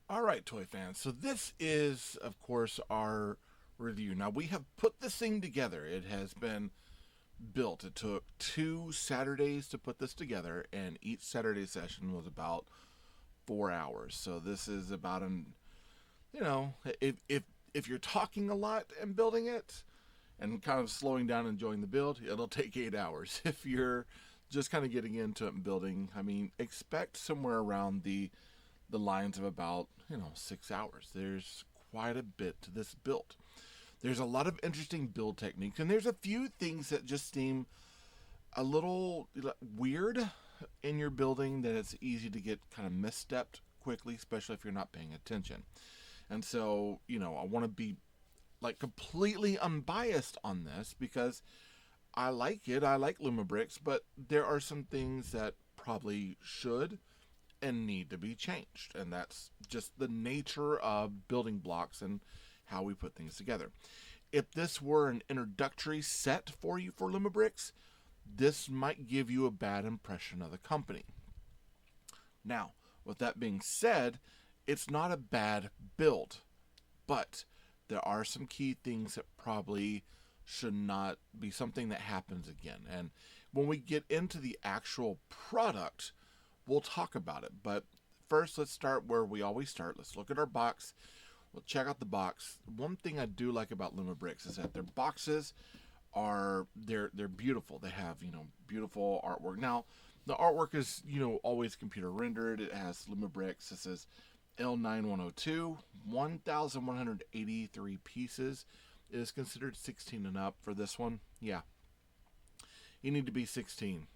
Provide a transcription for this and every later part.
All right, toy fans. So this is, of course, our review. Now we have put this thing together. It has been built. It took 2 Saturdays to put this together, and each Saturday session was about 4 hours. So this is about an, you know, if you're talking a lot and building it, and kind of slowing down and enjoying the build, it'll take 8 hours. If you're just kind of getting into it and building, I mean, expect somewhere around the lines of about 6 hours. There's quite a bit to this build. There's a lot of interesting build techniques, and there's a few things that just seem a little weird in your building that it's easy to get kind of misstepped quickly, especially if you're not paying attention. And so, I want to be like completely unbiased on this because I like it. I like Lumibricks, but there are some things that probably should and need to be changed. And that's just the nature of building blocks and how we put things together. If this were an introductory set for you for Lumibricks, this might give you a bad impression of the company. Now, with that being said, it's not a bad build, but there are some key things that probably should not be something that happens again. And when we get into the actual product, we'll talk about it. But first, let's start where we always start. Let's look at our box. We'll check out the box. One thing I do like about Lumibricks is that their boxes they're beautiful. They have beautiful artwork. Now the artwork is always computer rendered. It has Lumibricks. This is L9102, 1,183 pieces. It is considered 16 and up for this one. Yeah, you need to be 16.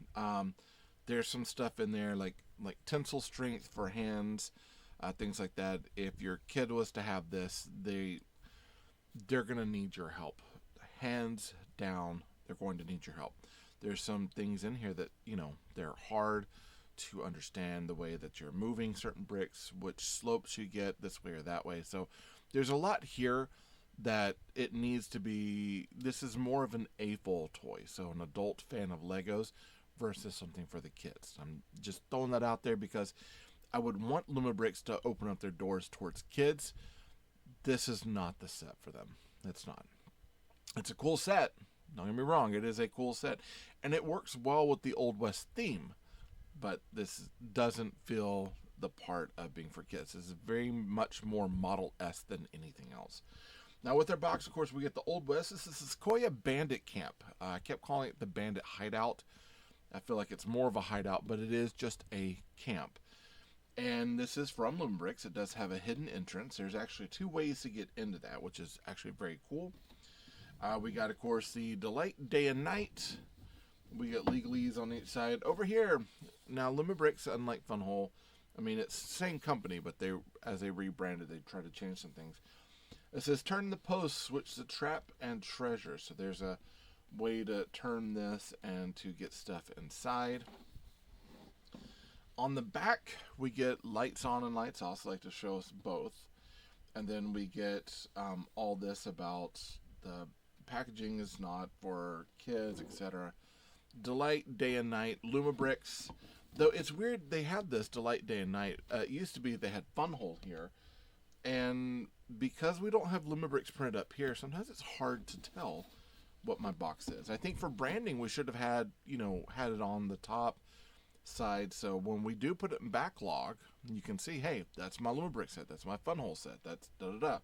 There's some stuff in there like tensile strength for hands, things like that. If your kid was to have this, they're gonna need your help. Hands down, they're going to need your help. There's some things in here that they're hard to understand, the way that you're moving certain bricks, which slopes you get this way or that way. So there's a lot here that it needs to be. This is more of an AFOL toy, so an adult fan of Legos versus something for the kids. I'm just throwing that out there because I would want Lumibricks to open up their doors towards kids. This is not the set for them. It's not. It's a cool set. Don't get me wrong, it is a cool set. And it works well with the Old West theme. But this doesn't feel the part of being for kids. This is very much more Model S than anything else. Now, with our box, of course, we get the Old West. This is the Sequioa Bandit Camp. I kept calling it the Bandit Hideout. I feel like it's more of a hideout, but it is just a camp. And this is from Lumibricks. It does have a hidden entrance. There's actually 2 ways to get into that, which is actually very cool. We got, of course, the Delight Day and Night. We get legalese on each side. Over here, now Lumibricks, unlike Funwhole, I mean, it's the same company, but as they rebranded, they tried to change some things. It says, turn the post, switch the trap, and treasure. So there's a way to turn this and to get stuff inside. On the back, we get lights on and lights off. So I like to show us both. And then we get all this about the packaging is not for kids, etc. Delight Day and Night, Lumibricks. Though it's weird they had this Delight Day and Night. It used to be they had Funwhole here. And because we don't have Lumibricks printed up here, sometimes it's hard to tell what my box is. I think for branding we should have had it on the top side, so when we do put it in backlog, you can see, hey, that's my Lumibricks set, that's my Funwhole set, that's da da da.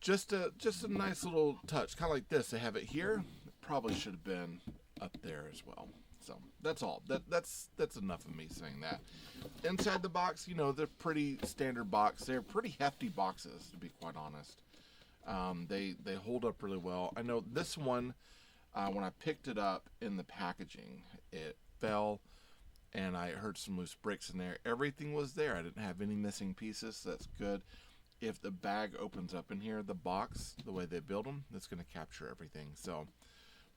Just a nice little touch, kind of like this. They have it here. It probably should have been up there as well. So that's all. That's enough of me saying that. Inside the box, they're pretty standard box. They're pretty hefty boxes, to be quite honest. They hold up really well. I know this one, when I picked it up in the packaging, it fell, and I heard some loose bricks in there. Everything was there. I didn't have any missing pieces, so that's good. If the bag opens up in here, the box, the way they build them, that's going to capture everything. So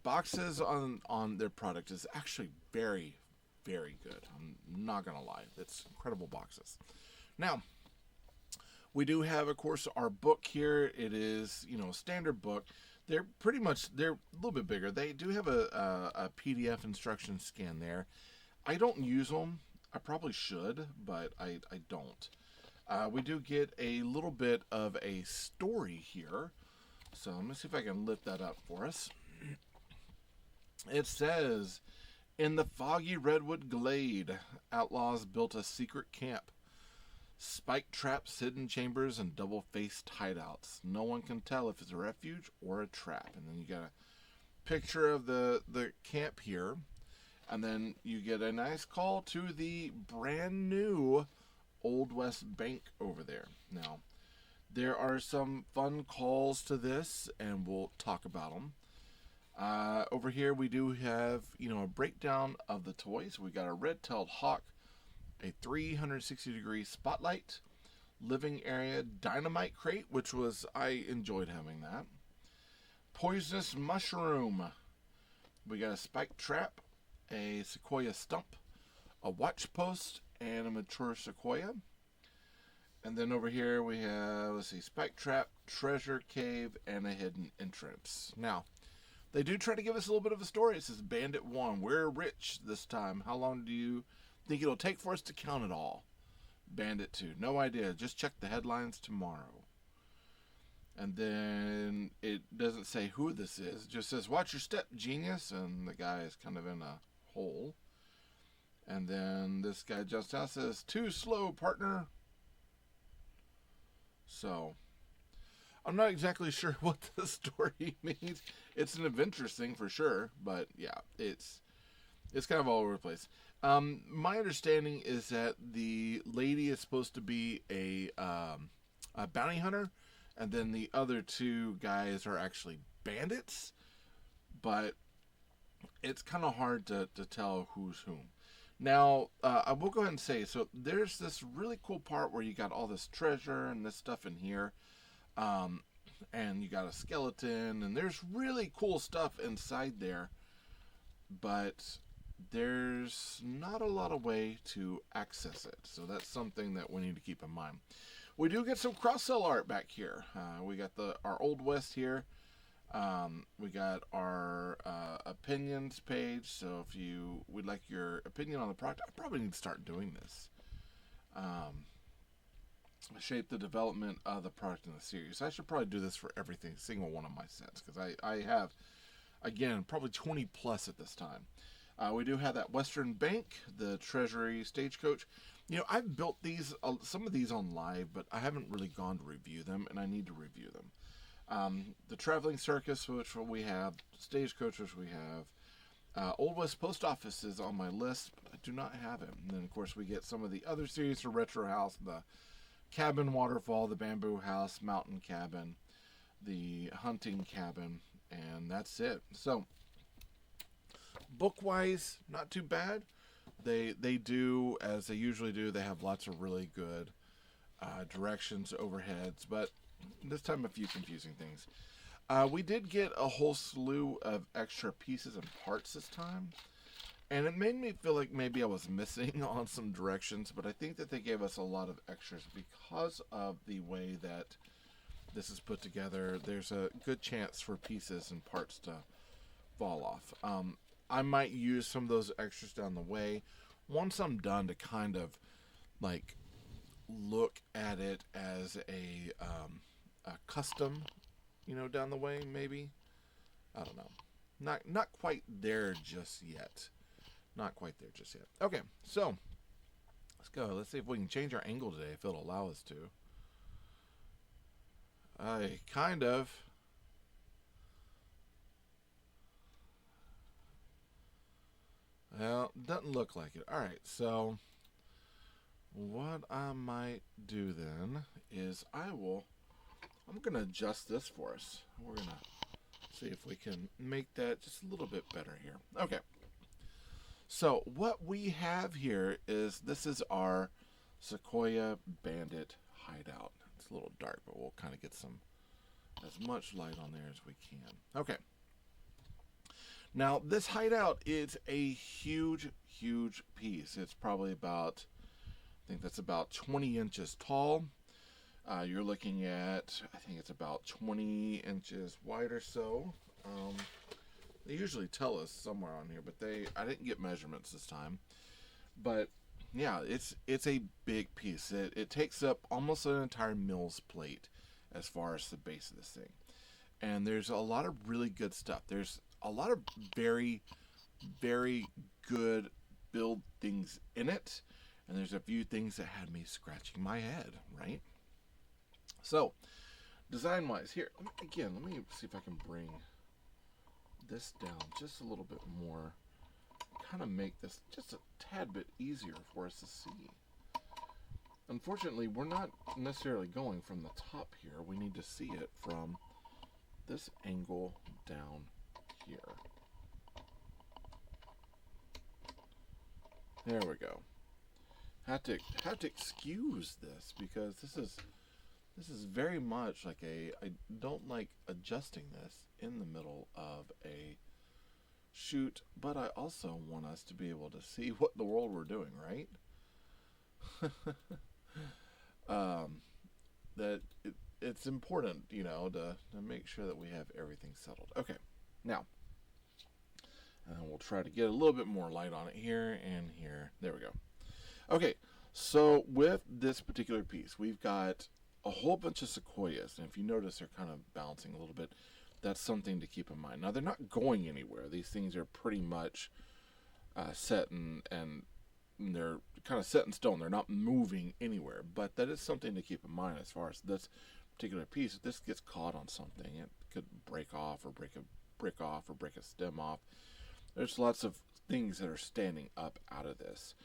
boxes on their product is actually very, very good. I'm not going to lie. It's incredible boxes. Now, we do have, of course, our book here. It is, a standard book. They're a little bit bigger. They do have a PDF instruction scan there. I don't use them. I probably should, but I don't. We do get a little bit of a story here. So let me see if I can lift that up for us. It says, in the foggy redwood glade, outlaws built a secret camp. Spike traps, hidden chambers, and double-faced hideouts. No one can tell if it's a refuge or a trap. And then you got a picture of the camp here. And then you get a nice call to the brand new Old West Bank over there. Now, there are some fun calls to this, and we'll talk about them. Over here, we do have, a breakdown of the toys. We got a red-tailed hawk, a 360-degree spotlight, living area dynamite crate, which I enjoyed having that. Poisonous mushroom. We got a spike trap, a sequoia stump, a watch post, and a mature sequoia. And then over here we have, spike trap, treasure cave, and a hidden entrance. Now, they do try to give us a little bit of a story. It says, Bandit 1, we're rich this time. How long do you think it'll take for us to count it all? Bandit 2, no idea. Just check the headlines tomorrow. And then it doesn't say who this is. It just says, watch your step, genius. And the guy is kind of in a hole. And then this guy just out says, too slow, partner. So, I'm not exactly sure what the story means. It's an adventurous thing for sure, but yeah, it's kind of all over the place. My understanding is that the lady is supposed to be a bounty hunter, and then the other two guys are actually bandits, but it's kind of hard to tell who's whom. Now, I will go ahead and say, so there's this really cool part where you got all this treasure and this stuff in here. And you got a skeleton, and there's really cool stuff inside there. But there's not a lot of way to access it. So that's something that we need to keep in mind. We do get some cross-sell art back here. We got our Old West here. We got our opinions page, so if you would like your opinion on the product, I probably need to start doing this. Shape the development of the product in the series. I should probably do this for every single one of my sets, because I have, again, probably 20 plus at this time. We do have that Western Bank, the Treasury Stagecoach. I've built these, some of these on live, but I haven't really gone to review them, and I need to review them. The Traveling Circus, which we have, Stagecoach, which we have, Old West Post Office is on my list, but I do not have it. And then, of course, we get some of the other series, the Retro House, the Cabin Waterfall, the Bamboo House, Mountain Cabin, the Hunting Cabin, and that's it. So, book-wise, not too bad. They do, as they usually do, they have lots of really good directions, overheads, but this time a few confusing things. We did get a whole slew of extra pieces and parts this time, and it made me feel like maybe I was missing on some directions, but I think that they gave us a lot of extras because of the way that this is put together. There's a good chance for pieces and parts to fall off. I might use some of those extras down the way once I'm done to kind of like look at it as a custom, down the way, maybe. I don't know. Not quite there just yet. Not quite there just yet. Okay, so let's go. Let's see if we can change our angle today, if it'll allow us to. Kind of. Well, doesn't look like it. Alright, so what I might do then is I'm going to adjust this for us. We're going to see if we can make that just a little bit better here. Okay. So what we have here is, this is our Sequoia Bandit hideout. It's a little dark, but we'll kind of get as much light on there as we can. Okay. Now, this hideout is a huge, huge piece. It's probably about, I think that's about 20 inches tall. You're looking at, I think it's about 20 inches wide or so. They usually tell us somewhere on here, but I didn't get measurements this time. But Yeah, it's a big piece. It takes up almost an entire mill's plate as far as the base of this thing. And there's a lot of really good stuff. There's a lot of very, very good build things in it. And there's a few things that had me scratching my head, right? So, design wise, here, let me see if I can bring this down just a little bit more. Kind of make this just a tad bit easier for us to see. Unfortunately, we're not necessarily going from the top here. We need to see it from this angle down here. There we go. Have to excuse this because this is very much like I don't like adjusting this in the middle of a shoot, but I also want us to be able to see what in the world we're doing, right? That it's important, to make sure that we have everything settled. Okay, now, we'll try to get a little bit more light on it here and here. There we go. Okay, so with this particular piece, we've got a whole bunch of sequoias, and if you notice, they're kind of bouncing a little bit. That's something to keep in mind. Now, they're not going anywhere. These things are pretty much set and they're kind of set in stone. They're not moving anywhere, but that is something to keep in mind as far as this particular piece. If this gets caught on something, it could break off or break a brick off or break a stem off. There's lots of things that are standing up out of this.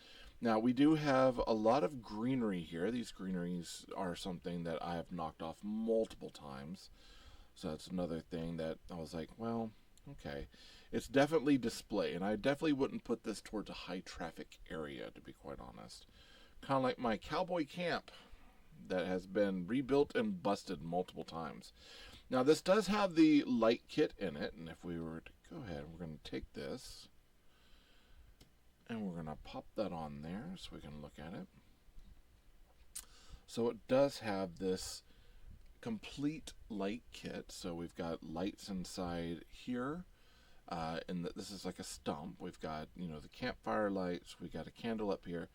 Now, we do have a lot of greenery here. These greeneries are something that I have knocked off multiple times. So that's another thing that I was like, well, okay. It's definitely display, and I definitely wouldn't put this towards a high traffic area, to be quite honest. Kind of like my cowboy camp that has been rebuilt and busted multiple times. Now, this does have the light kit in it, and if we were to go ahead, we're going to take this, and we're going to pop that on there so we can look at it. So it does have this complete light kit. So we've got lights inside here, and this is like a stump. We've got, the campfire lights. We got a candle up here,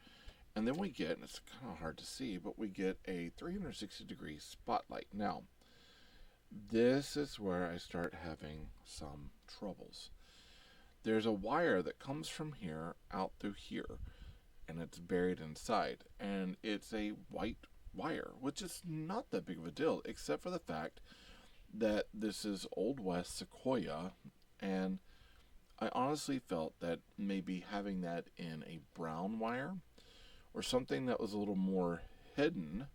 and then we get, and it's kind of hard to see, but we get a 360-degree spotlight. Now, this is where I start having some troubles. There's a wire that comes from here out through here, and it's buried inside, and it's a white wire, which is not that big of a deal, except for the fact that this is Old West Sequoia, and I honestly felt that maybe having that in a brown wire or something that was a little more hidden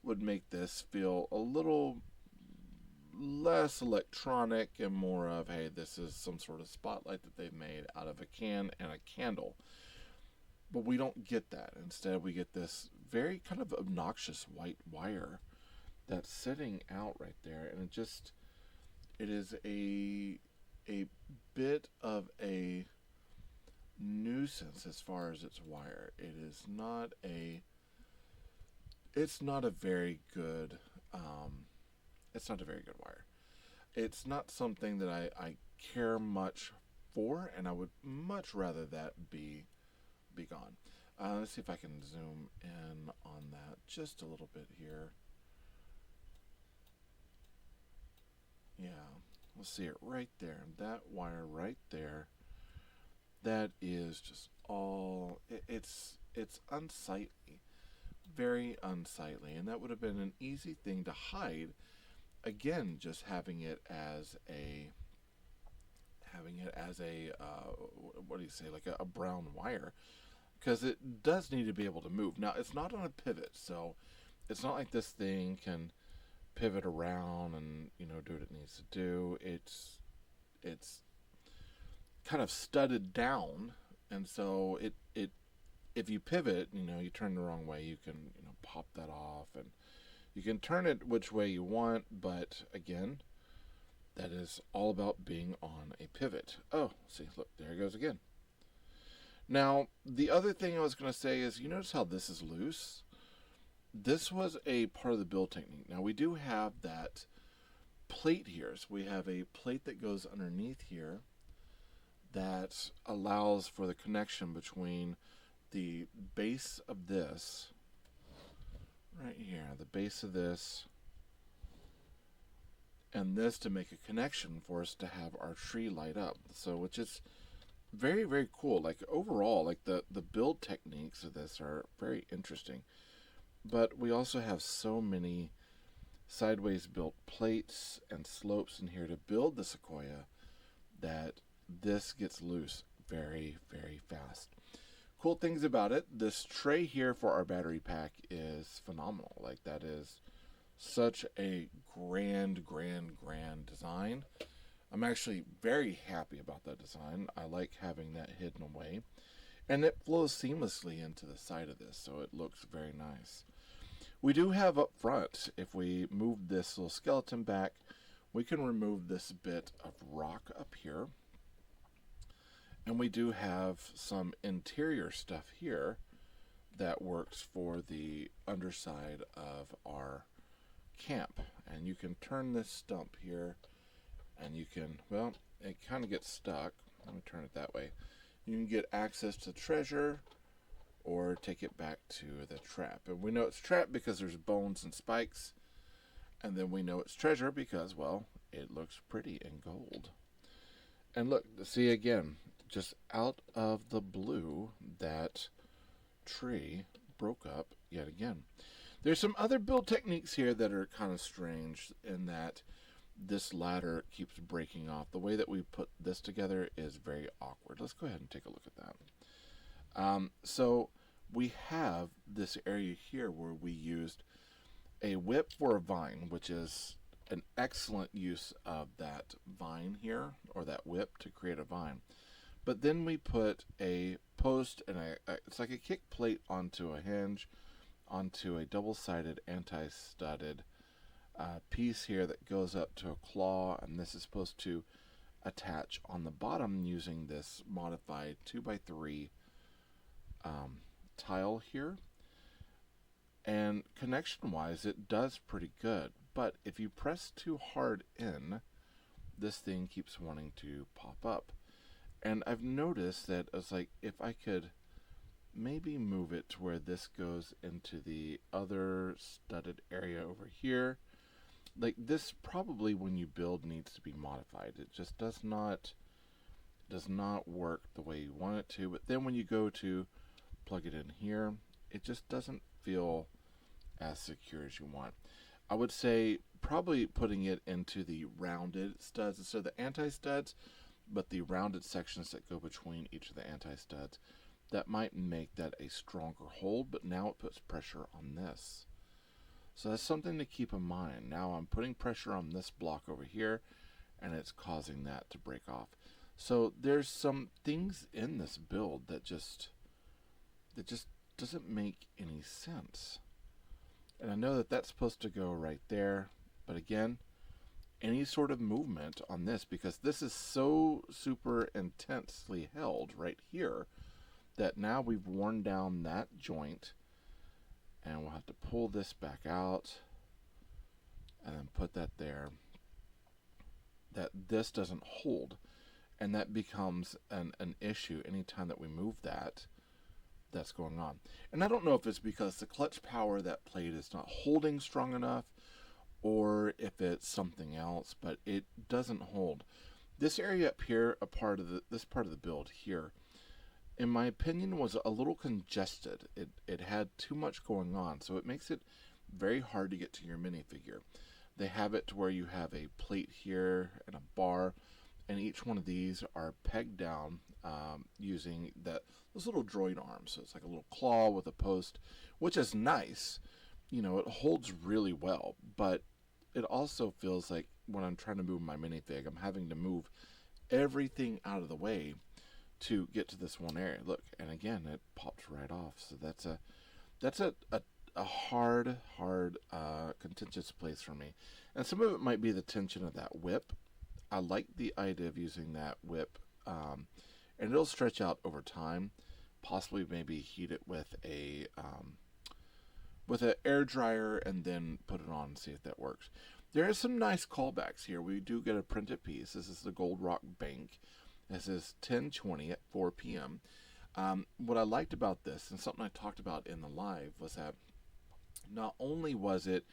would make this feel a little less electronic and more of, hey, this is some sort of spotlight that they've made out of a can and a candle. But we don't get that. Instead, we get this very kind of obnoxious white wire that's sitting out right there, and it is a bit of a nuisance as far as its wire. It's not a very good wire. It's not something that I care much for, and I would much rather that be gone. Let's see if I can zoom in on that just a little bit here. Yeah, we'll see it right there. That wire right there. That is just all. It's unsightly, very unsightly, and that would have been an easy thing to hide. Again, just having it as a what do you say, like a brown wire, because it does need to be able to move. Now, it's not on a pivot, so it's not like this thing can pivot around and do what it needs to do. It's kind of studded down, and so it if you pivot, you turn the wrong way, you can pop that off, and you can turn it which way you want. But again, that is all about being on a pivot. Oh, see, look, there it goes again. Now, the other thing I was going to say is, you notice how this is loose? This was a part of the build technique. Now, we do have that plate here. So we have a plate that goes underneath here that allows for the connection between the base of this, right here, the base of this, and this to make a connection for us to have our tree light up. So, which is very, very cool. Like overall, like the build techniques of this are very interesting. But we also have so many sideways built plates and slopes in here to build the Sequoia that this gets loose very, very fast. Cool things about it, this tray here for our battery pack is phenomenal. Like, that is such a grand design. I'm actually very happy about that design. I like having that hidden away. And it flows seamlessly into the side of this, so it looks very nice. We do have up front, if we move this little skeleton back, we can remove this bit of rock up here. And we do have some interior stuff here that works for the underside of our camp. And you can turn this stump here, and you can, well, it kind of gets stuck. Let me turn it that way. You can get access to treasure or take it back to the trap. And we know it's trapped because there's bones and spikes. And then we know it's treasure because, well, it looks pretty in gold. And look, see again, just out of the blue, that tree broke up yet again. There's some other build techniques here that are kind of strange in that this ladder keeps breaking off. The way that we put this together is very awkward. Let's go ahead and take a look at that. So we have this area here where we used a whip for a vine, which is an excellent use of that vine here, or that whip, to create a vine. But then we put a post and it's like a kick plate onto a hinge, onto a double-sided anti-studded piece here that goes up to a claw, and this is supposed to attach on the bottom using this modified 2x3 tile here. And connection-wise, it does pretty good. But if you press too hard in, this thing keeps wanting to pop up. And I've noticed that it's like, if I could maybe move it to where this goes into the other studded area over here. Like, this probably, when you build, needs to be modified. It just does not work the way you want it to. But then when you go to plug it in here, it just doesn't feel as secure as you want. I would say probably putting it into the rounded studs instead of the anti-studs, but the rounded sections that go between each of the anti-studs, that might make that a stronger hold, but now it puts pressure on this. So that's something to keep in mind. Now I'm putting pressure on this block over here, and it's causing that to break off. So there's some things in this build that just doesn't make any sense. And I know that that's supposed to go right there, but again, any sort of movement on this, because this is so super intensely held right here, that now we've worn down that joint, and we'll have to pull this back out and then put that there, that this doesn't hold, and that becomes an issue anytime that we move that's going on. And I don't know if it's because the clutch power of that plate is not holding strong enough, or if it's something else, but it doesn't hold. This area up here, this part of the build here, in my opinion, was a little congested. It had too much going on, so it makes it very hard to get to your minifigure. They have it to where you have a plate here and a bar, and each one of these are pegged down using those little droid arms. So it's like a little claw with a post, which is nice. You know, it holds really well, but it also feels like when I'm trying to move my minifig, I'm having to move everything out of the way to get to this one area. Look, and again, it pops right off. So that's a hard contentious place for me. And some of it might be the tension of that whip. I like the idea of using that whip, and it'll stretch out over time. Possibly maybe heat it with an air dryer and then put it on and see if that works. There are some nice callbacks here. We do get a printed piece. This is the Gold Rock Bank. This is 10:20 at 4 p.m. What I liked about this, and something I talked about in the live, was that not only was it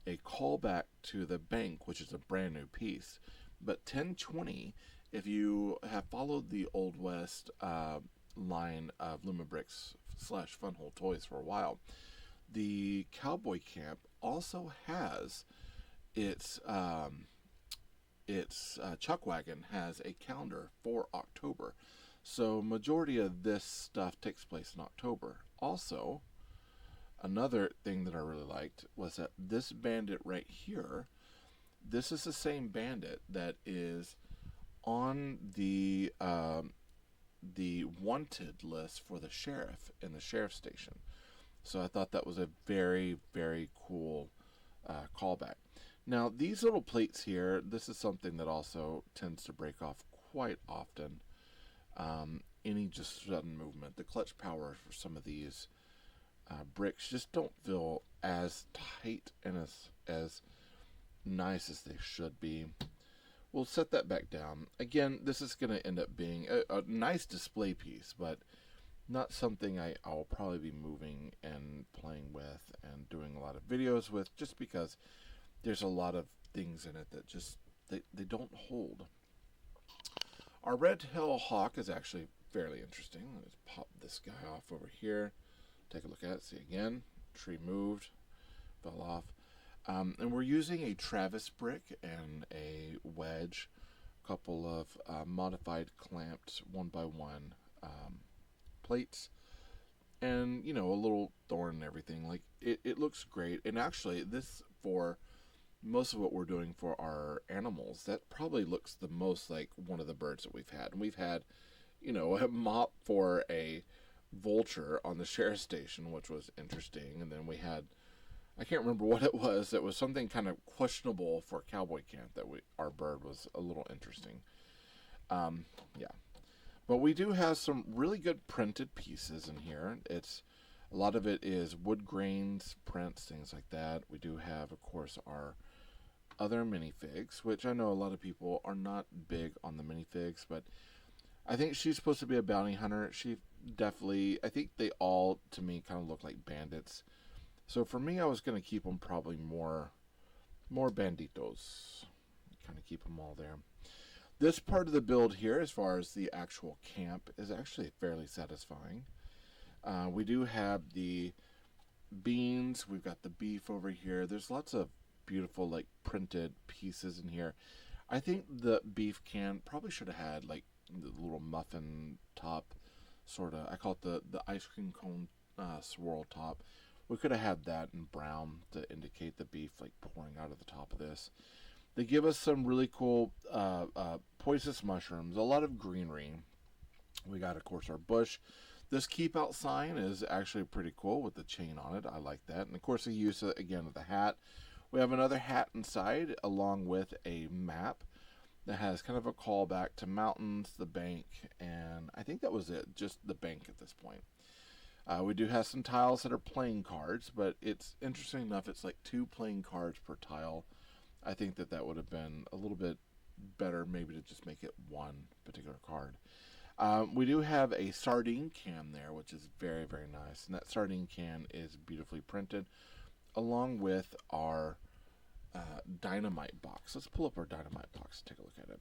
a callback to the bank, which is a brand new piece, but 1020, if you have followed the Old West line of Lumibricks slash Funwhole toys for a while, the Cowboy Camp also has its chuck wagon has a calendar for October. So majority of this stuff takes place in October. Also, another thing that I really liked was that this bandit right here, this is the same bandit that is on the wanted list for the sheriff in the sheriff's station. So I thought that was a very, very cool callback. Now, these little plates here, this is something that also tends to break off quite often. Any just sudden movement. The clutch power for some of these bricks just don't feel as tight and as nice as they should be. We'll set that back down. Again, this is going to end up being a nice display piece, but not something I'll probably be moving and playing with and doing a lot of videos with, just because there's a lot of things in it that just they don't hold. Our red tail hawk is actually fairly interesting. Let's pop this guy off over here. Take a look at it. See again. Tree moved. Fell off. And we're using a Travis brick and a wedge. A couple of modified clamped 1x1 plates. And, you know, a little thorn and everything. Like, it looks great. And actually, this, for most of what we're doing for our animals, that probably looks the most like one of the birds that we've had. And we've had, you know, a mop for a vulture on the sheriff's station, which was interesting. And then we had, I can't remember what it was. It was something kind of questionable for Cowboy Camp that our bird was a little interesting. Yeah. But we do have some really good printed pieces in here. A lot of it is wood grains, prints, things like that. We do have, of course, our other minifigs, which I know a lot of people are not big on the minifigs, but I think she's supposed to be a bounty hunter. She definitely, I think they all, to me, kind of look like bandits. So for me, I was going to keep them probably more banditos. Kind of keep them all there. This part of the build here, as far as the actual camp, is actually fairly satisfying. We do have the beans. We've got the beef over here. There's lots of beautiful, like, printed pieces in here. I think the beef can probably should have had, like, the little muffin top, sort of. I call it the ice cream cone swirl top. We could have had that in brown to indicate the beef, like, pouring out of the top of this. They give us some really cool poisonous mushrooms, a lot of greenery. We got, of course, our bush. This keep out sign is actually pretty cool with the chain on it. I like that. And, of course, the use, again, of the hat. We have another hat inside along with a map that has kind of a callback to mountains, the bank, and I think that was it, just the bank at this point. We do have some tiles that are playing cards, but it's interesting enough, it's like 2 playing cards per tile. I think that would have been a little bit better, maybe to just make it one particular card. We do have a sardine can there, which is very, very nice. And that sardine can is beautifully printed, along with our dynamite box. Let's pull up our dynamite box and take a look at it.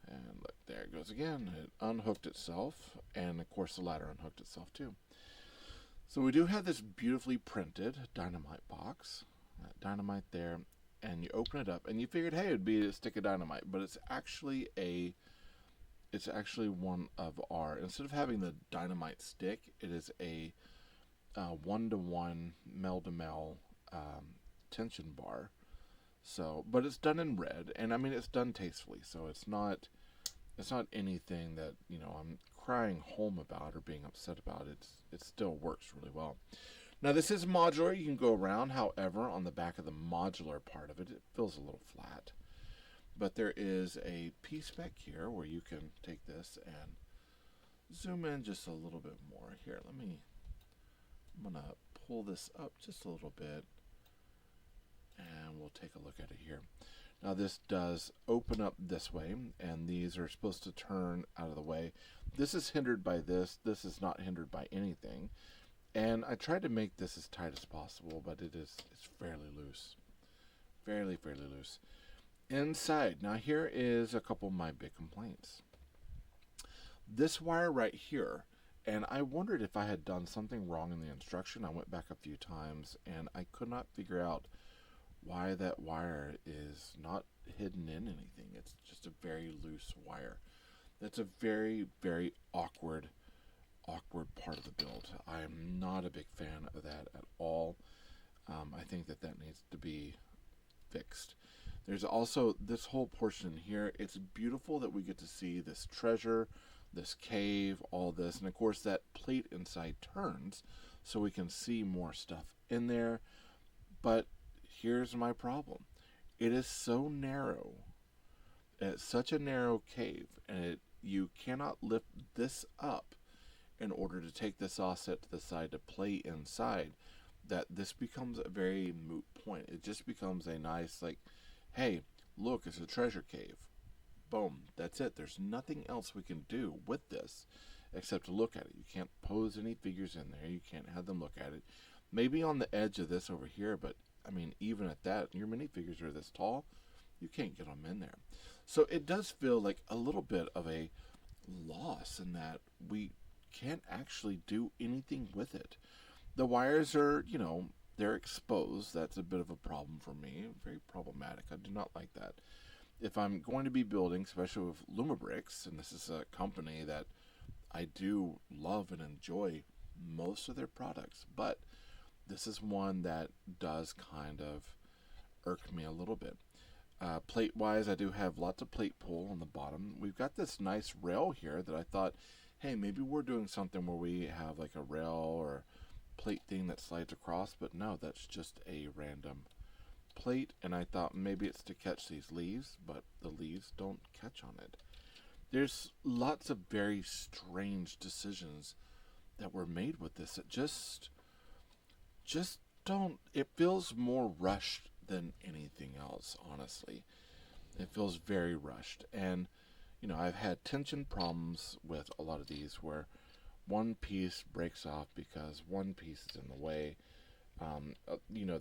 And look, there it goes again. It unhooked itself, and of course the ladder unhooked itself too. So we do have this beautifully printed dynamite box. That dynamite there. And you open it up, and you figured, hey, it'd be a stick of dynamite, but it's actually one of our, instead of having the dynamite stick, it is a 1-to-1 mel-to-mel tension bar. So, but it's done in red, and I mean it's done tastefully, so it's not anything that, you know, I'm crying home about or being upset about. It still works really well. Now, this is modular. You can go around. However, on the back of the modular part of it, it feels a little flat. But there is a piece back here where you can take this and zoom in just a little bit more. Here, I'm going to pull this up just a little bit, and we'll take a look at it here. Now this does open up this way, and these are supposed to turn out of the way. This is hindered by this. This is not hindered by anything. And I tried to make this as tight as possible, but it's fairly loose. Fairly loose. Inside, now here is a couple of my big complaints. This wire right here, and I wondered if I had done something wrong in the instruction. I went back a few times, and I could not figure out why that wire is not hidden in anything. It's just a very loose wire. That's a very awkward part of the build. I am not a big fan of that at all. I think that needs to be fixed. There's also this whole portion here. It's beautiful that we get to see this treasure, this cave, all this. And of course that plate inside turns so we can see more stuff in there. But here's my problem. It is so narrow. It's such a narrow cave, and you cannot lift this up in order to take this offset to the side to play inside, that this becomes a very moot point. It just becomes a nice, like, hey, look, it's a treasure cave. Boom, that's it. There's nothing else we can do with this except to look at it. You can't pose any figures in there. You can't have them look at it. Maybe on the edge of this over here, but I mean, even at that, your minifigures are this tall, you can't get them in there. So it does feel like a little bit of a loss in that we can't actually do anything with it. The wires are, they're exposed. That's a bit of a problem for me. Very problematic. I do not like that. If I'm going to be building, especially with Lumibricks, and this is a company that I do love and enjoy most of their products, but this is one that does kind of irk me a little bit. Plate-wise, I do have lots of plate pull on the bottom. We've got this nice rail here that I thought, hey, maybe we're doing something where we have like a rail or plate thing that slides across, but no, that's just a random plate, and I thought maybe it's to catch these leaves, but the leaves don't catch on it. There's lots of very strange decisions that were made with this. It just don't, it feels more rushed than anything else, honestly. It feels very rushed. And, I've had tension problems with a lot of these where one piece breaks off because one piece is in the way.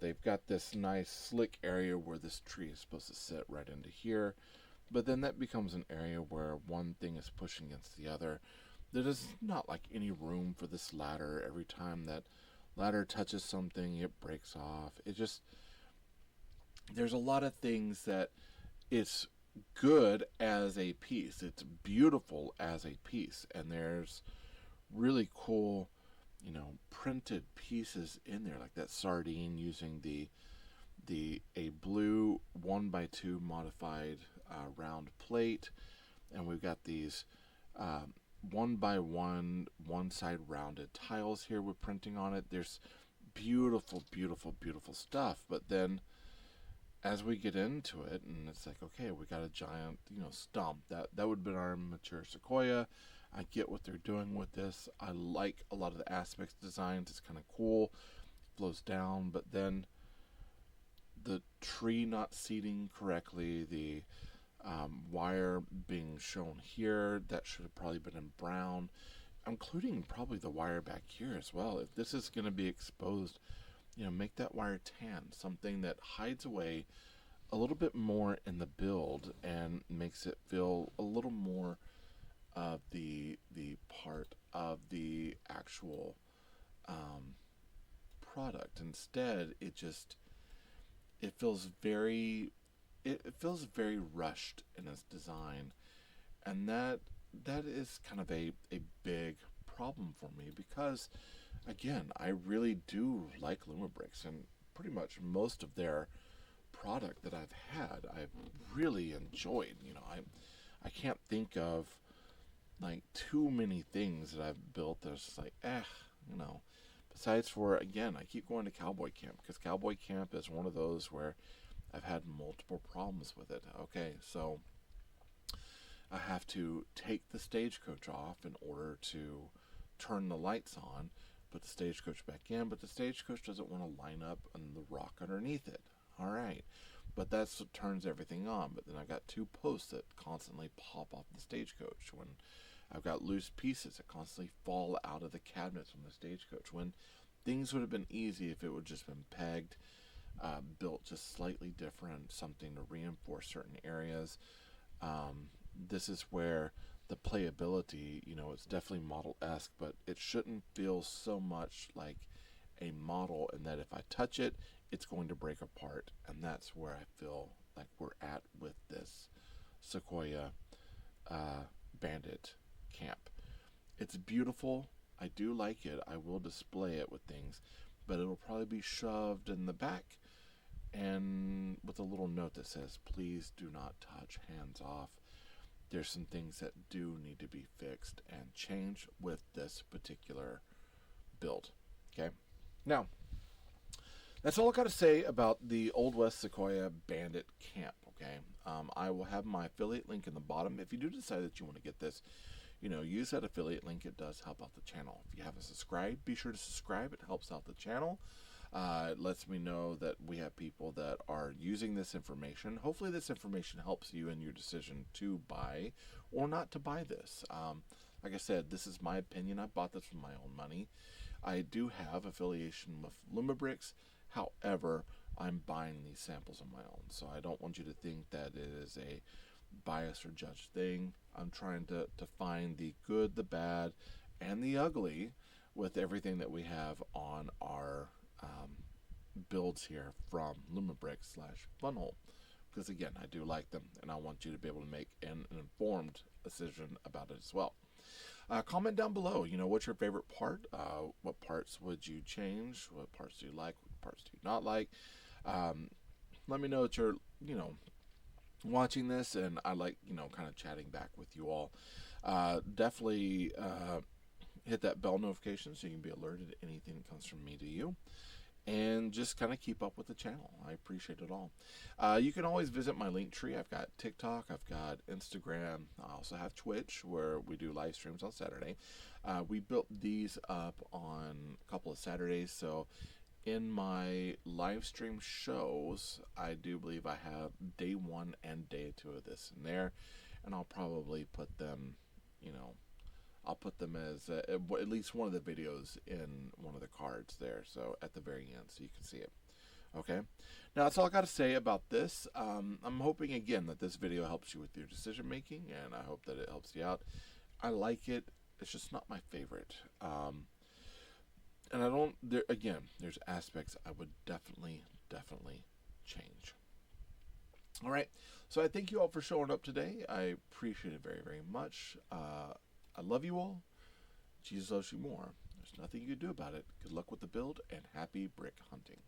They've got this nice slick area where this tree is supposed to sit right into here. But then that becomes an area where one thing is pushing against the other. There is not like any room for this ladder. Every time that ladder touches something, it breaks off. There's a lot of things that it's good as a piece. It's beautiful as a piece. And there's really cool, printed pieces in there, like that sardine using a blue 1x2 modified round plate. And we've got these 1x1 one side rounded tiles here with printing on it. There's beautiful stuff, but then as we get into it, and it's like, okay, we got a giant stump that would have been our mature sequoia. I get what they're doing with this. I like a lot of the aspects designs. It's kind of cool, flows down, but then the tree not seating correctly, the wire being shown here, that should have probably been in brown, including probably the wire back here as well. If this is going to be exposed, make that wire tan, something that hides away a little bit more in the build and makes it feel a little more of the part of the actual product. Instead, it feels very rushed in its design, and that is kind of a big problem for me, because again, I really do like Lumibricks, and pretty much most of their product that I've had I've really enjoyed. I can't think of like too many things that I've built that's like besides for, again, I keep going to Cowboy Camp, because Cowboy Camp is one of those where I've had multiple problems with it. Okay, so I have to take the stagecoach off in order to turn the lights on, put the stagecoach back in, but the stagecoach doesn't want to line up on the rock underneath it. All right. but that's what turns everything on. But then I've got two posts that constantly pop off the stagecoach. When I've got loose pieces that constantly fall out of the cabinets on the stagecoach. When things would have been easy if it would just been pegged, built just slightly different, something to reinforce certain areas. This is where the playability, it's definitely model-esque, but it shouldn't feel so much like a model, and that if I touch it, it's going to break apart. And that's where I feel like we're at with this Sequoia Bandit Camp. It's beautiful. I do like it. I will display it with things, but it'll probably be shoved in the back and with a little note that says, please do not touch, hands off. There's some things that do need to be fixed and changed with this particular build. Okay, now that's all I got to say about the Old West Sequoia Bandit Camp. Okay, I will have my affiliate link in the bottom. If you do decide that you want to get this, use that affiliate link. It does help out the channel. If you haven't subscribed, be sure to subscribe. It helps out the channel. It lets me know that we have people that are using this information. Hopefully this information helps you in your decision to buy or not to buy this. Like I said, this is my opinion. I bought this with my own money. I do have affiliation with Lumibricks. However, I'm buying these samples on my own. So I don't want you to think that it is a bias or judge thing. I'm trying to find the good, the bad, and the ugly with everything that we have on our builds here from Lumibricks / Funwhole, because again, I do like them, and I want you to be able to make an informed decision about it as well. Comment down below, what's your favorite part? What parts would you change? What parts do you like? What parts do you not like? Let me know that you're, watching this, and I like, kind of chatting back with you all. Definitely hit that bell notification so you can be alerted to anything that comes from me to you. And just kind of keep up with the channel. I appreciate it all. You can always visit my link tree. I've got TikTok, I've got Instagram, I also have Twitch, where we do live streams on Saturday. We built these up on a couple of Saturdays, so in my live stream shows, I do believe I have day 1 and day 2 of this in there, and I'll probably put them, I'll put them as at least one of the videos in one of the cards there, so at the very end, so you can see it. Okay, now that's all I got to say about this. I'm hoping again that this video helps you with your decision making, and I hope that it helps you out. I like it. It's just not my favorite. And I don't. There's aspects I would definitely change. All right, so I thank you all for showing up today. I appreciate it very, very much. I love you all. Jesus loves you more. There's nothing you can do about it. Good luck with the build, and happy brick hunting.